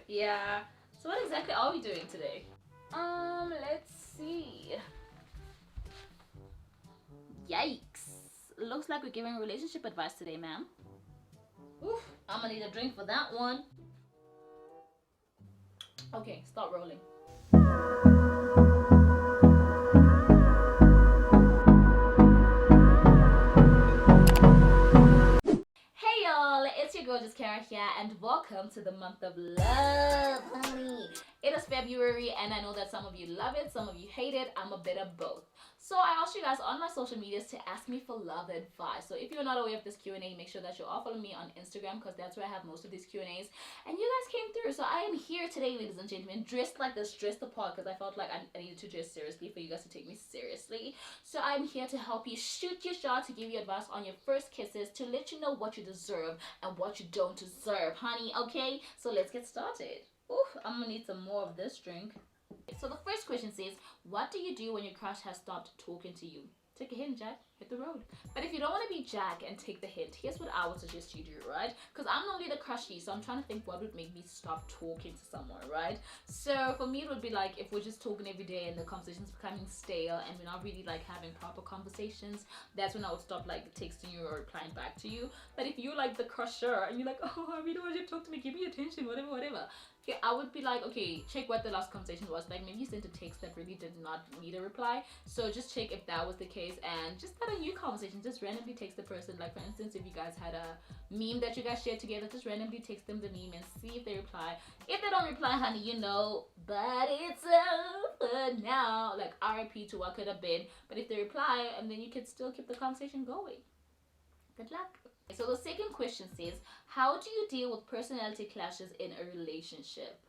Yeah. So what exactly are we doing today? Let's see. Yikes. Looks like we're giving relationship advice today, ma'am. Oof, I'm gonna need a drink for that one. Okay, start rolling. Hey y'all, it's your gorgeous Kara here, and welcome to the month of love, honey. It is February, and I know that some of you love it, some of you hate it. I'm a bit of both. So I asked you guys on my social medias to ask me for love advice. So if you're not aware of this Q&A, make sure that you all follow me on Instagram, because that's where I have most of these Q&As. And you guys came through, so I am here today, ladies and gentlemen, dressed like this, dressed apart, because I felt like I needed to dress seriously for you guys to take me seriously. So I'm here to help you shoot your shot, to give you advice on your first kisses, to let you know what you deserve and what you don't deserve, honey. Okay, so let's get started. Ooh, I'm gonna need some more of this drink. So the first question says, what do you do when your crush has stopped talking to you? Take a hint, Jack. Hit the road. But if you don't want to be Jack and take the hint, here's what I would suggest you do, right? Because I'm normally the crushy, so I'm trying to think what would make me stop talking to someone, right? So for me, it would be like if we're just talking every day and the conversation's becoming stale and we're not really like having proper conversations, that's when I would stop like texting you or replying back to you. But if you're like the crusher and you're like, oh, I really want you to talk to me, give me attention, whatever. Okay, I would be like, okay, check what the last conversation was. Like maybe you sent a text that really did not need a reply. So just check if that was the case and just start a new conversation. Just randomly text the person. Like for instance, if you guys had a meme that you guys shared together, just randomly text them the meme and see if they reply. If they don't reply, honey, you know, but it's over now. Like RIP to what could have been. But if they reply, and then you can still keep the conversation going. Good luck. So the second question says, how do you deal with personality clashes in a relationship?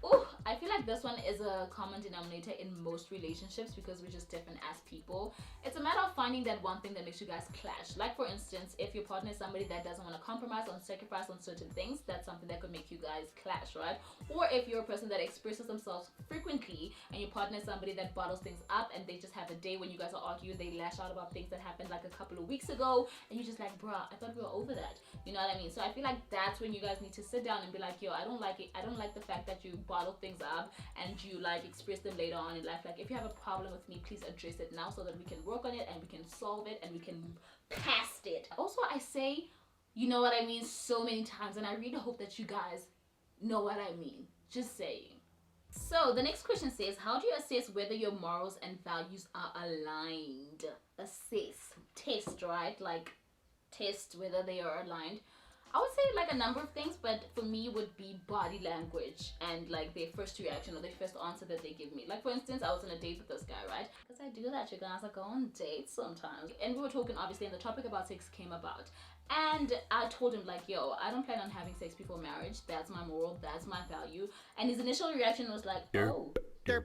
Oh, I feel like this one is a common denominator in most relationships because we're just different as people. It's a matter of finding that one thing that makes you guys clash. Like for instance, if your partner is somebody that doesn't want to compromise on sacrifice on certain things, that's something that could make you guys clash, right? Or if you're a person that expresses themselves frequently and your partner is somebody that bottles things up and they just have a day when you guys are arguing, they lash out about things that happened like a couple of weeks ago and you're just like, bruh, I thought we were over that. You know what I mean? So I feel like that's when you guys need to sit down and be like, yo, I don't like it. I don't like the fact that you bottle things up and you like express them later on in life. Like if you have a problem with me, please address it now so that we can work on it and we can solve it and we can past it. Also, I say, you know what I mean, so many times, and I really hope that you guys know what I mean. Just saying. So the next question says, how do you assess whether your morals and values are aligned? Assess, test, right? Like test whether they are aligned. I would say like a number of things, but for me would be body language and like their first reaction or their first answer that they give me. Like for instance, I was on a date with this guy, right? Because I do that, you guys. I go on dates sometimes. And we were talking obviously and the topic about sex came about. And I told him like, yo, I don't plan on having sex before marriage. That's my moral, that's my value. And his initial reaction was like, oh. Yeah,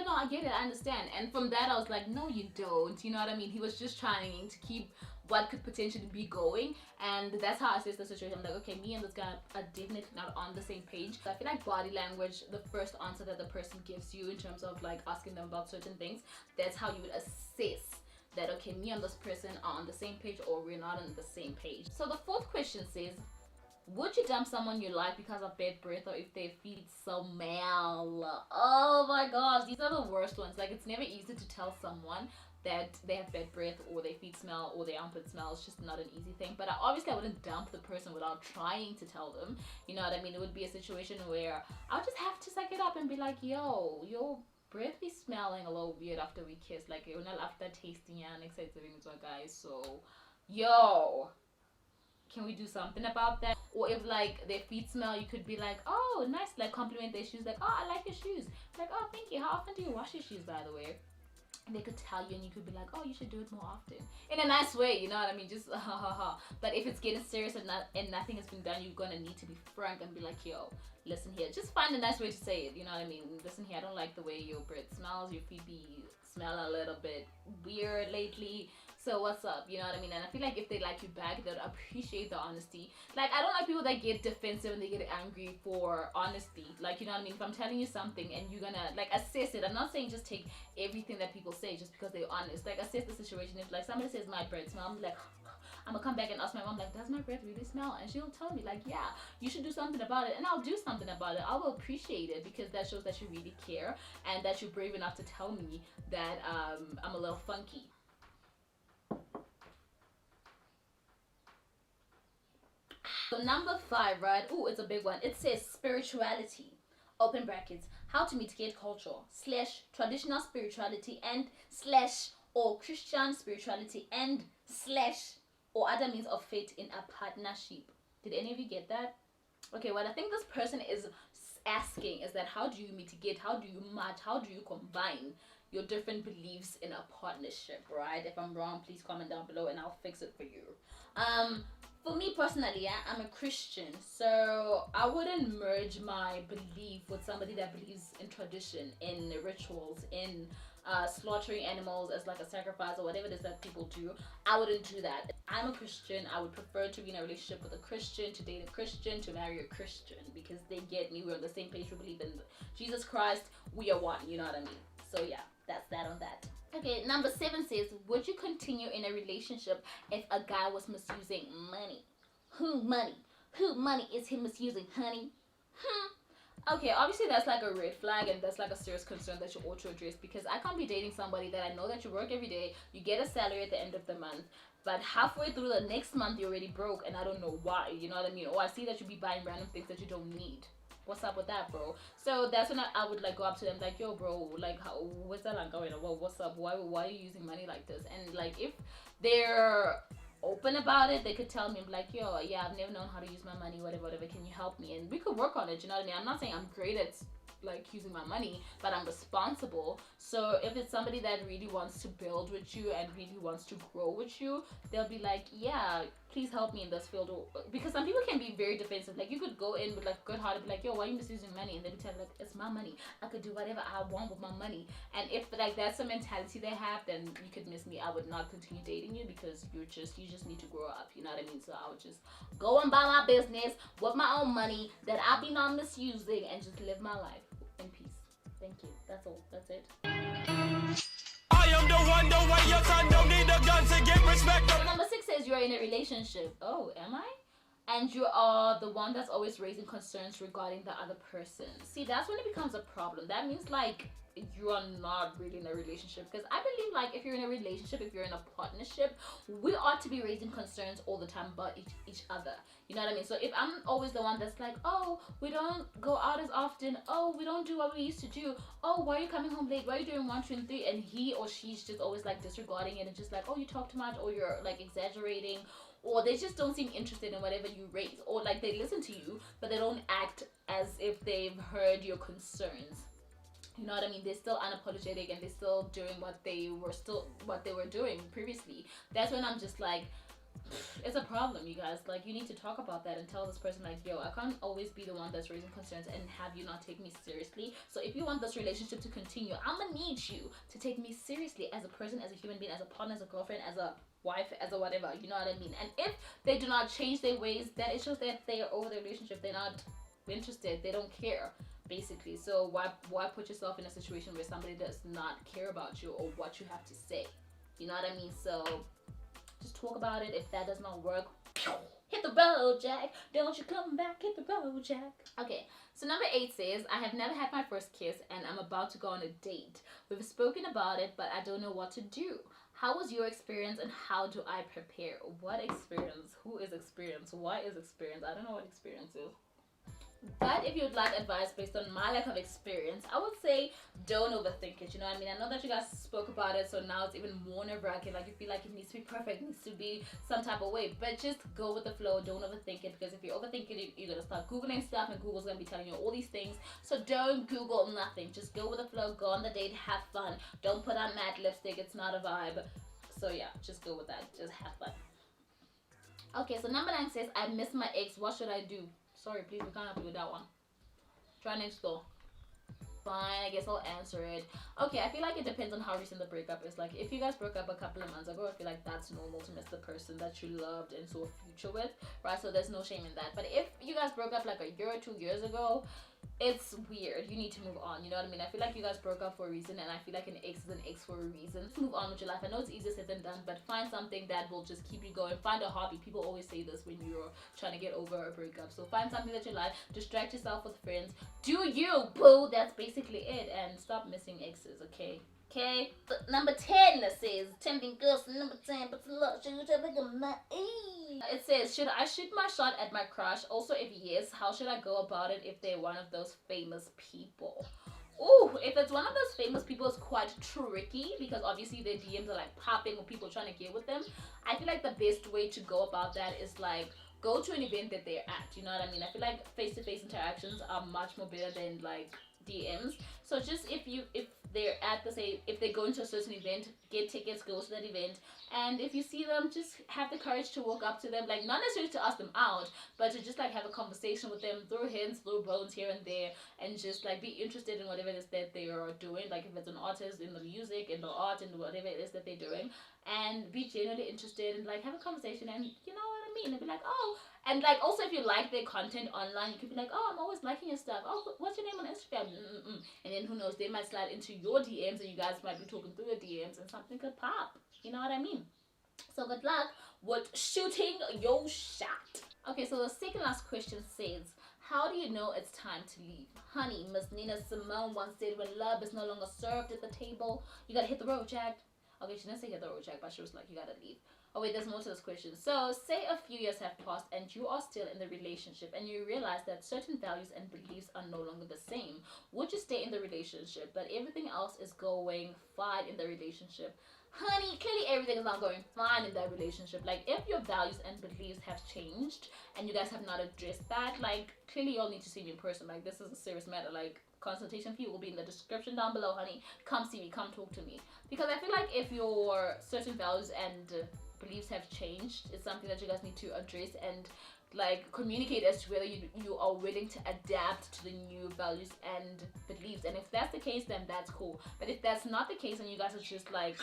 no, I get it, I understand. And from that I was like, no you don't, you know what I mean? He was just trying to keep what could potentially be going, and that's how I assess the situation. I'm like, okay, me and this guy are definitely not on the same page. I feel like body language, the first answer that the person gives you in terms of like asking them about certain things, that's how you would assess that, okay, me and this person are on the same page or we're not on the same page. So the fourth question says, would you dump someone you like because of bad breath or if their feet smell? Oh my gosh, these are the worst ones. Like it's never easy to tell someone that they have bad breath or their feet smell or their armpit smell. It's just not an easy thing. But I wouldn't dump the person without trying to tell them. You know what I mean? It would be a situation where I'll just have to suck it up and be like, yo, your breath be smelling a little weird after we kiss. Like, you're not after tasting and excited to guys. So, yo, can we do something about that? Or if like their feet smell, you could be like, oh nice, like compliment their shoes, like, oh I like your shoes, like, oh thank you, how often do you wash your shoes, by the way? And they could tell you and you could be like, oh you should do it more often, in a nice way, you know what I mean? Just ha ha ha. But if it's getting serious and nothing has been done, you're gonna need to be frank and be like, yo, listen here, just find a nice way to say it, you know what I mean? Listen here, I don't like the way your breath smells, your feet be smell a little bit weird lately, so what's up, you know what I mean? And I feel like if they like you back, they'll appreciate the honesty. Like I don't like people that get defensive and they get angry for honesty, like, you know what I mean? If I'm telling you something and you're gonna like assess it, I'm not saying just take everything that people say just because they're honest, like assess the situation. If like somebody says my breath smell, I'm like I'm gonna come back and ask my mom, like, does my breath really smell? And she'll tell me, like, yeah, you should do something about it. And I'll do something about it. I will appreciate it, because that shows that you really care and that you're brave enough to tell me that I'm a little funky. So number 5, right? Ooh, it's a big one. It says spirituality. Open brackets. How to mitigate culture / traditional spirituality and / or Christian spirituality and / or other means of faith in a partnership. Did any of you get that? Okay, what I think this person is asking is that how do you mitigate, how do you match, how do you combine your different beliefs in a partnership, right? If I'm wrong, please comment down below and I'll fix it for you. For me personally, I'm a Christian, so I wouldn't merge my belief with somebody that believes in tradition, in rituals, in slaughtering animals as like a sacrifice or whatever it is that people do. I wouldn't do that. I'm a Christian. I would prefer to be in a relationship with a Christian, to date a Christian, to marry a Christian, because they get me. We're on the same page. We believe in Jesus Christ. We are one. You know what I mean? So yeah, that's that on that. Okay, number 7 says, would you continue in a relationship if a guy was misusing money? Who money? Who money is he misusing, honey? Okay, obviously that's like a red flag, and that's like a serious concern that you ought to address, because I can't be dating somebody that I know that you work every day, you get a salary at the end of the month, but halfway through the next month you're already broke and I don't know why, you know what I mean? Or I see that you be buying random things that you don't need. What's up with that, bro? So that's when I would like go up to them like, yo, bro, like, what's that like going on? Well, what's up? Why are you using money like this? And like, if they're open about it, they could tell me like, yo, yeah, I've never known how to use my money, whatever, can you help me? And we could work on it, you know what I mean? I'm not saying I'm great at like using my money, but I'm responsible. So if it's somebody that really wants to build with you and really wants to grow with you, they'll be like, yeah, please help me in this field. Because some people can be very defensive. Like, you could go in with like good heart and be like, yo, why are you misusing money? And they'll tell you like, it's my money, I could do whatever I want with my money. And if like that's the mentality they have, then you could miss me. I would not continue dating you, because you just need to grow up, you know what I mean? So I would just go and buy my business with my own money that I be not misusing, and just live my life in peace. Thank you. That's all. That's it. I am the one, the way your son don't need a gun to get respect. Number 6 says you're in a relationship. Oh, am I? And you are the one that's always raising concerns regarding the other person. See, that's when it becomes a problem. That means like you are not really in a relationship, because I believe like if you're in a relationship, if you're in a partnership, we ought to be raising concerns all the time about each other, you know what I mean? So if I'm always the one that's like, oh, we don't go out as often, oh, we don't do what we used to do, oh, why are you coming home late, why are you doing 1, 2, and 3, and he or she's just always like disregarding it and just like, oh, you talk too much, or you're like exaggerating, or they just don't seem interested in whatever you raise, or like they listen to you but they don't act as if they've heard your concerns. You know what I mean? They're still unapologetic and they're still doing what they were doing previously. That's when I'm just like, it's a problem, you guys. Like, you need to talk about that and tell this person like, yo, I can't always be the one that's raising concerns and have you not take me seriously. So if you want this relationship to continue, I'm gonna need you to take me seriously as a person, as a human being, as a partner, as a girlfriend, as a wife, as a whatever, you know what I mean? And if they do not change their ways, that it shows that they are over the relationship. They're not interested, they don't care, basically. So why put yourself in a situation where somebody does not care about you or what you have to say, you know what I mean? So just talk about it. If that does not work, hit the road, Jack. Don't you come back, hit the road, Jack. Okay, so number 8 says, I have never had my first kiss and I'm about to go on a date. We've spoken about it, but I don't know what to do. How was your experience and how do I prepare? What experience? Who is experience? What is experience? I don't know what experience is. But if you'd like advice based on my lack of experience, I would say don't overthink it, you know what I mean? I know that you guys spoke about it, so now it's even more nerve-wracking. Like, you feel like it needs to be perfect, it needs to be some type of way, but just go with the flow. Don't overthink it, because if you overthink it, you're gonna start googling stuff and Google's gonna be telling you all these things. So don't Google nothing, just go with the flow, go on the date, have fun. Don't put on matte lipstick, it's not a vibe. So yeah, just go with that, just have fun. Okay, so number 9 says, I miss my ex, what should I do? Sorry, please, we can't help you with that one. Try next door. Fine, I guess I'll answer it. Okay, I feel like it depends on how recent the breakup is. Like, if you guys broke up a couple of months ago, I feel like that's normal to miss the person that you loved and saw a future with, right? So there's no shame in that. But if you guys broke up like a year or 2 years ago, it's weird. You need to move on. You know what I mean? I feel like you guys broke up for a reason, and I feel like an ex is an ex for a reason. Just move on with your life. I know it's easier said than done, but find something that will just keep you going. Find a hobby. People always say this when you're trying to get over a breakup. So find something that you like. Distract yourself with friends. Do you, boo? That's basically it. And stop missing exes, okay? Okay, but number 10 says, tempting girls, number 10, but a lot, it says, should I shoot my shot at my crush? Also, if yes, how should I go about it if they're one of those famous people? Ooh, if it's one of those famous people, it's quite tricky because obviously their DMs are like popping or people trying to get with them. I feel like the best way to go about that is like, go to an event that they're at, you know what I mean? I feel like face-to-face interactions are much more better than like DMs. So just if they're at the say, if they go into a certain event, get tickets, go to that event, and if you see them, just have the courage to walk up to them, like not necessarily to ask them out, but to just like have a conversation with them, throw hints, throw bones here and there, and just like be interested in whatever it is that they are doing, like if it's an artist, in the music, in the art, in whatever it is that they're doing, and be genuinely interested and like have a conversation, and you know what I mean, and be like, oh. And like also if you like their content online, you could be like, oh, I'm always liking your stuff. Oh, what's your name on Instagram? And then who knows, they might slide into your DMs and you guys might be talking through your DMs and something could pop. You know what I mean? So good luck with shooting your shot. Okay, so the second last question says, how do you know it's time to leave? Honey, Miss Nina Simone once said, when love is no longer served at the table, you gotta hit the road, Jack. Okay, she didn't say hit the road, Jack, but she was like, you gotta leave. Oh wait, there's more to this question. So say a few years have passed and you are still in the relationship and you realize that certain values and beliefs are no longer the same. Would you stay in the relationship but everything else is going fine in the relationship? Honey, clearly everything is not going fine in that relationship. Like if your values and beliefs have changed and you guys have not addressed that, like clearly you'll need to see me in person. Like this is a serious matter. Like consultation fee will be in the description down below, honey. Come see me, come talk to me. Because I feel like if your certain values and beliefs have changed, it's something that you guys need to address and like communicate as to whether you are willing to adapt to the new values and beliefs. And if that's the case, then that's cool. But if that's not the case and you guys are just like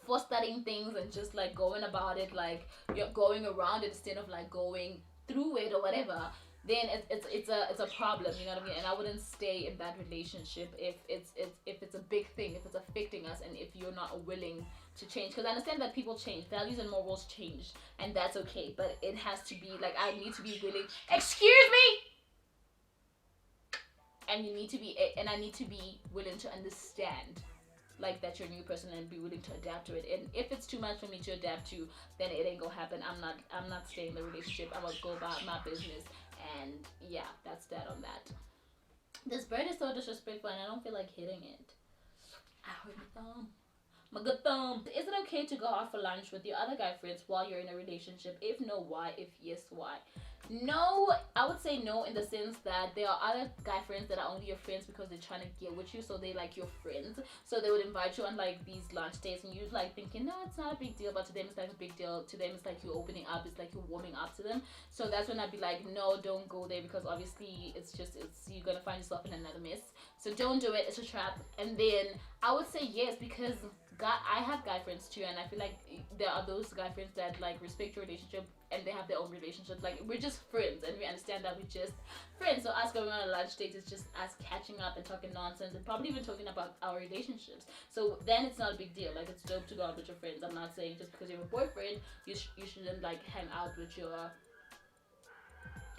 for studying things and just like going about it, like you're going around it instead of like going through it or whatever, then it's a problem, you know what I mean? And I wouldn't stay in that relationship if it's a big thing, if it's affecting us, and if you're not willing to change. Because I understand that people change, values and morals change, and that's okay. But it has to be like, I need to be willing. Excuse me. And you need to be, and I need to be willing to understand, like that you're a new person and be willing to adapt to it. And if it's too much for me to adapt to, then it ain't gonna happen. I'm not staying in the relationship. I'm gonna go about my business. And yeah, that's that on that. This bird is so disrespectful and I don't feel like hitting it. I hurt my thumb. My good thumb. Is it okay to go out for lunch with your other guy friends while you're in a relationship? If no, why? If yes, why? No, I would say no in the sense that there are other guy friends that are only your friends because they're trying to get with you, so they like your friends. So they would invite you on like these lunch dates and you're like thinking, no, it's not a big deal, but to them it's like a big deal. To them it's like you're opening up, it's like you're warming up to them. So that's when I'd be like, no, don't go there, because obviously it's you're gonna find yourself in another mess. So don't do it, it's a trap. And then I would say yes, because I have guy friends too, and I feel like there are those guy friends that like respect your relationship and they have their own relationship. Like we're just friends and we understand that we're just friends. So us going on a lunch date is just us catching up and talking nonsense and probably even talking about our relationships. So then it's not a big deal. Like it's dope to go out with your friends. I'm not saying just because you have a boyfriend you shouldn't like hang out with your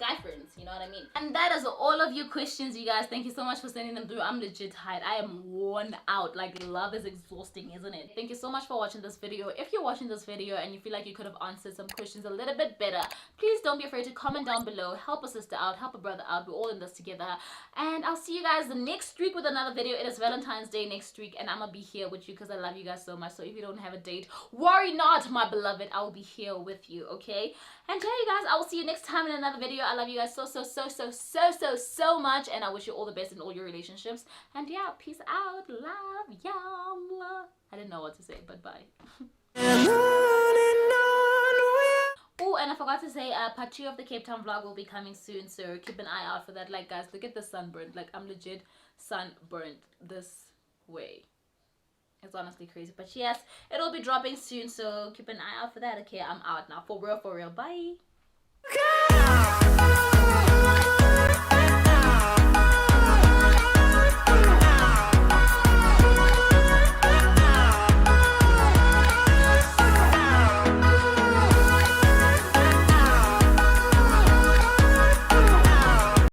guy friends, you know what I mean? And that is all of your questions, you guys. Thank you so much for sending them through. I'm legit tired. I am worn out. Like love is exhausting, isn't it? Thank you so much for watching this video. If you're watching this video and you feel like you could have answered some questions a little bit better, please don't be afraid to comment down below. Help a sister out, help a brother out. We're all in this together. And I'll see you guys the next week with another video. It is Valentine's Day next week and I'm gonna be here with you because I love you guys so much. So if you don't have a date, worry not, my beloved. I will be here with you, okay? And yeah, you guys, I will see you next time in another video. I love you guys so much, and I wish you all the best in all your relationships. And yeah, peace out. Love y'all. I didn't know what to say, but bye. Oh, and I forgot to say, part 2 of the Cape Town vlog will be coming soon, so keep an eye out for that. Like, guys, look at the sunburn. Like, I'm legit sunburned this way. It's honestly crazy, but yes, it'll be dropping soon, so keep an eye out for that. Okay, I'm out now. For real, bye.